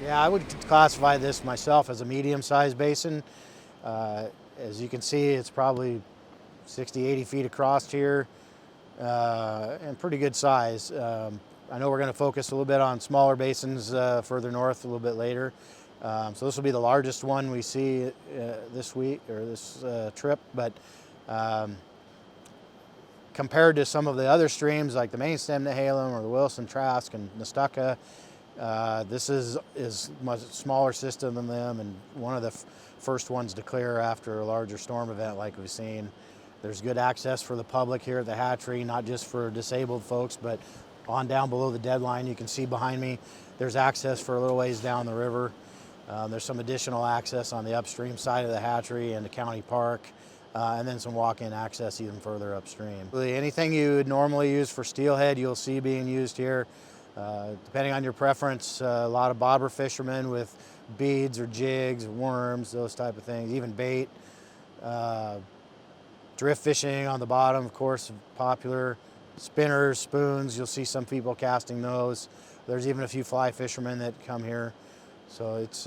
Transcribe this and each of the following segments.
Yeah, I would classify this myself as a medium-sized basin. As you can see, it's probably 60, 80 feet across here, and pretty good size. I know we're going to focus a little bit on smaller basins further north a little bit later. So this will be the largest one we see this week or this trip, but compared to some of the other streams like the main stem Nehalem or the Wilson Trask and Nestucca, this is much smaller system than them, and one of the first ones to clear after a larger storm event like we've seen. There's good access for the public here at the hatchery, not just for disabled folks, but on down below the deadline. You can see behind me, there's access for a little ways down the river. There's some additional access on the upstream side of the hatchery and the county park, and then some walk-in access even further upstream. Really, anything you would normally use for steelhead, you'll see being used here. Depending on your preference, a lot of bobber fishermen with beads or jigs, worms, those type of things, even bait. Drift fishing on the bottom, of course, popular. Spinners, spoons, you'll see some people casting those. There's even a few fly fishermen that come here. So it's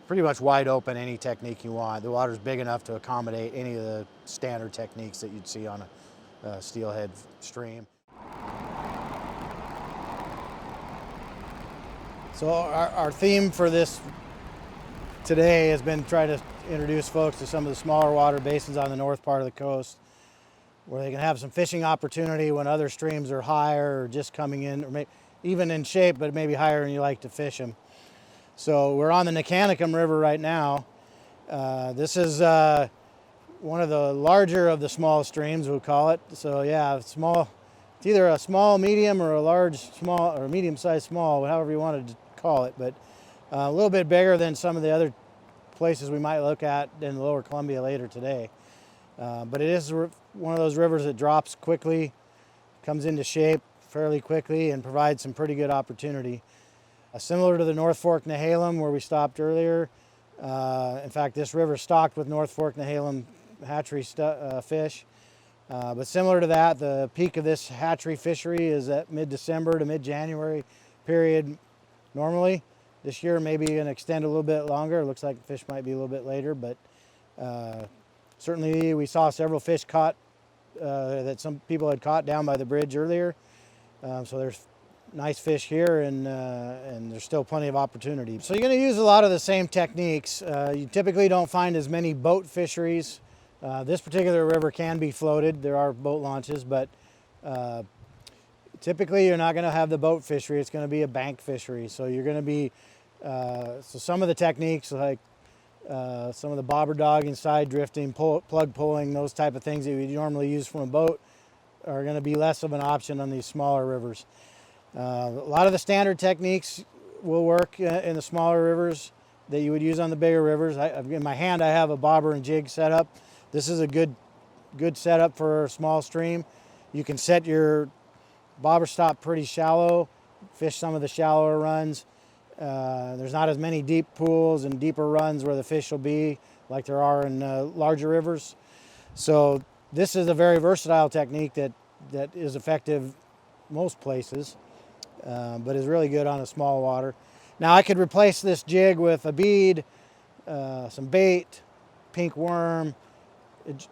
pretty much wide open, any technique you want. The water's big enough to accommodate any of the standard techniques that you'd see on a steelhead stream. So our theme for this today has been try to introduce folks to some of the smaller water basins on the north part of the coast, where they can have some fishing opportunity when other streams are higher or just coming in, or even in shape, but maybe higher and you like to fish them. So we're on the Nicanicum River right now. This is one of the larger of the small streams, we'll call it. So yeah, small. It's either a small medium or a large small, or medium-sized small, however you wanted to call it, but a little bit bigger than some of the other places we might look at in the lower Columbia later today. But it is one of those rivers that drops quickly, comes into shape fairly quickly, and provides some pretty good opportunity. Similar to the North Fork Nehalem where we stopped earlier. In fact, this river is stocked with North Fork Nehalem hatchery fish. But similar to that, the peak of this hatchery fishery is at mid-December to mid-January period normally. This year maybe going to extend a little bit longer. It looks like the fish might be a little bit later, but certainly we saw several fish caught that some people had caught down by the bridge earlier. So there's nice fish here, and there's still plenty of opportunity. So you're going to use a lot of the same techniques. You typically don't find as many boat fisheries. This particular river can be floated. There are boat launches, but typically you're not going to have the boat fishery. It's going to be a bank fishery. So you're going to be, so some of the techniques like some of the bobber dogging, side drifting, plug pulling, those type of things that you normally use from a boat are going to be less of an option on these smaller rivers. A lot of the standard techniques will work in the smaller rivers that you would use on the bigger rivers. In my hand I have a bobber and jig setup. This is a good setup for a small stream. You can set your bobber stop pretty shallow, fish some of the shallower runs. There's not as many deep pools and deeper runs where the fish will be like there are in larger rivers. So this is a very versatile technique that is effective most places, but is really good on a small water. Now I could replace this jig with a bead, some bait, pink worm,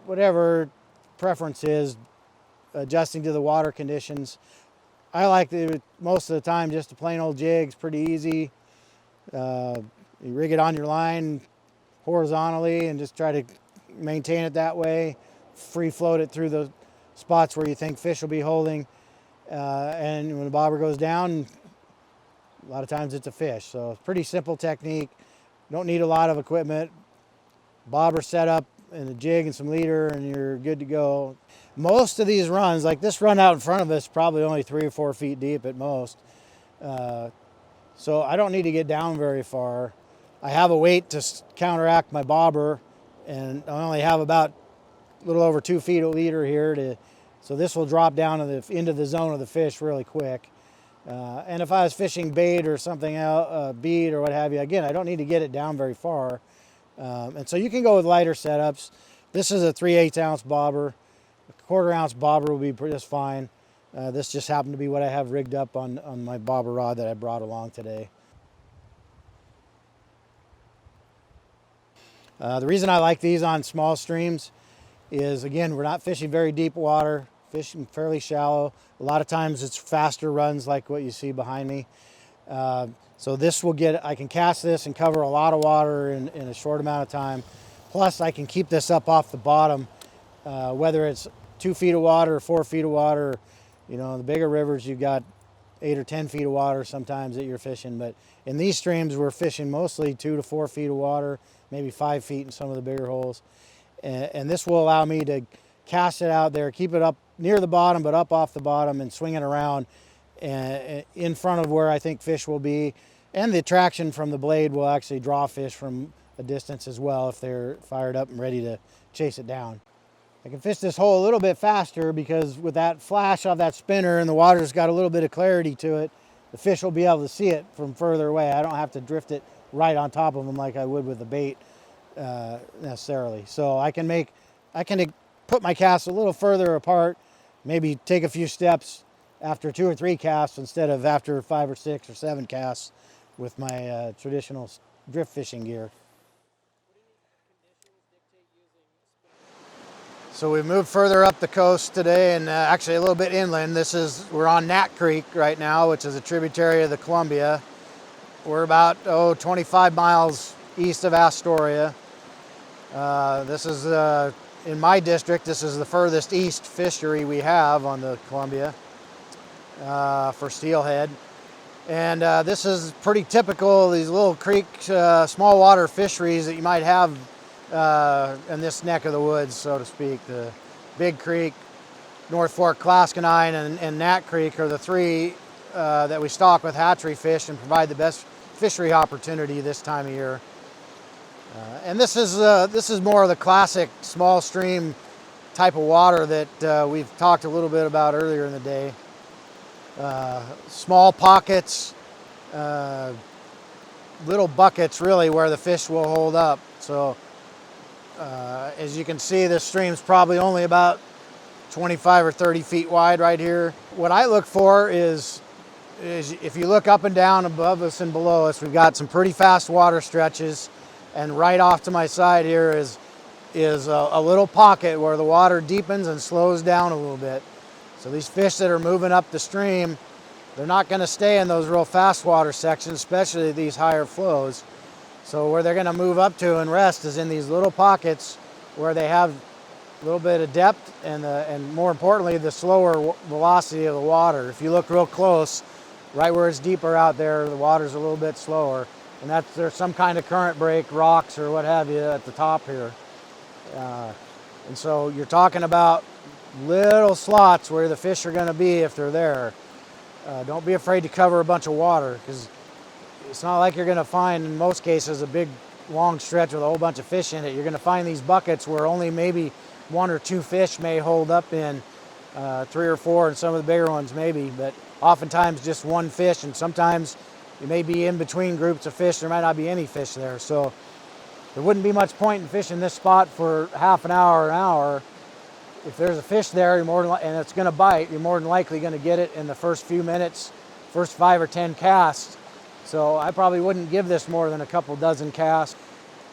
whatever preference is, adjusting to the water conditions. I like most of the time just a plain old jig. It's pretty easy. You rig it on your line horizontally and just try to maintain it that way. Free float it through the spots where you think fish will be holding. And when the bobber goes down, a lot of times it's a fish. So it's a pretty simple technique. Don't need a lot of equipment. Bobber setup and a jig and some leader and you're good to go. Most of these runs, like this run out in front of us, probably only 3 or 4 feet deep at most. So I don't need to get down very far. I have a weight to counteract my bobber, and I only have about a little over 2 feet of leader here so this will drop down into the zone of the fish really quick. And if I was fishing bait or something else, bead or what have you, again, I don't need to get it down very far. And so you can go with lighter setups. This is a 3/8 ounce bobber. A 1/4 ounce bobber will be just fine. This just happened to be what I have rigged up on my bobber rod that I brought along today. The reason I like these on small streams is, again, we're not fishing very deep water, fishing fairly shallow. A lot of times it's faster runs like what you see behind me. So this will I can cast this and cover a lot of water in a short amount of time. Plus I can keep this up off the bottom, whether it's 2 feet of water or 4 feet of water. You know, in the bigger rivers you've got 8 or 10 feet of water sometimes that you're fishing, but in these streams we're fishing mostly 2 to 4 feet of water, maybe 5 feet in some of the bigger holes. And this will allow me to cast it out there, keep it up near the bottom but up off the bottom, and swing it around in front of where I think fish will be. And the traction from the blade will actually draw fish from a distance as well if they're fired up and ready to chase it down. I can fish this hole a little bit faster because with that flash of that spinner and the water's got a little bit of clarity to it, the fish will be able to see it from further away. I don't have to drift it right on top of them like I would with a bait necessarily. So I can put my casts a little further apart, maybe take a few steps after 2 or 3 casts instead of after 5 or 6 or 7 casts with my traditional drift fishing gear. So we've moved further up the coast today, and actually a little bit inland. We're on Nat Creek right now, which is a tributary of the Columbia. We're about 25 miles east of Astoria. This is in my district. This is the furthest east fishery we have on the Columbia for steelhead, and this is pretty typical of these little creek, small water fisheries that you might have in this neck of the woods, so to speak. The Big Creek, North Fork, Claskanine, and Nat Creek are the 3 that we stock with hatchery fish and provide the best fishery opportunity this time of year. And this is more of the classic small stream type of water that we've talked a little bit about earlier in the day. Small pockets, little buckets really where the fish will hold up. So as you can see, this stream's probably only about 25 or 30 feet wide right here. What I look for is if you look up and down above us and below us, we've got some pretty fast water stretches, and right off to my side here is a little pocket where the water deepens and slows down a little bit. So these fish that are moving up the stream, they're not going to stay in those real fast water sections, especially these higher flows. So where they're going to move up to and rest is in these little pockets where they have a little bit of depth and more importantly, the slower velocity of the water. If you look real close, right where it's deeper out there, the water's a little bit slower. And there's some kind of current break, rocks or what have you at the top here. And so you're talking about little slots where the fish are going to be if they're there. Don't be afraid to cover a bunch of water, because it's not like you're going to find, in most cases, a big long stretch with a whole bunch of fish in it. You're going to find these buckets where only maybe 1 or 2 fish may hold up in, 3 or 4, and some of the bigger ones maybe, but oftentimes just 1 fish, and sometimes you may be in between groups of fish. There might not be any fish there. So there wouldn't be much point in fishing this spot for half an hour or an hour. If there's a fish there, and it's going to bite, you're more than likely going to get it in the first few minutes, first 5 or 10 casts. So I probably wouldn't give this more than a couple dozen casts.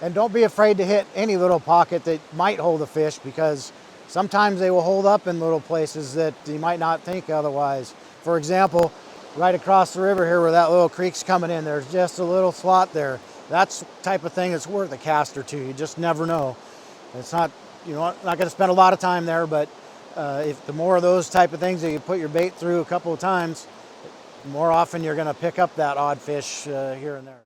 And don't be afraid to hit any little pocket that might hold a fish, because sometimes they will hold up in little places that you might not think otherwise. For example, right across the river here where that little creek's coming in, there's just a little slot there. That's the type of thing that's worth a cast or 2. You just never know. It's not, not going to spend a lot of time there, but if the more of those type of things that you put your bait through a couple of times, the more often you're going to pick up that odd fish here and there.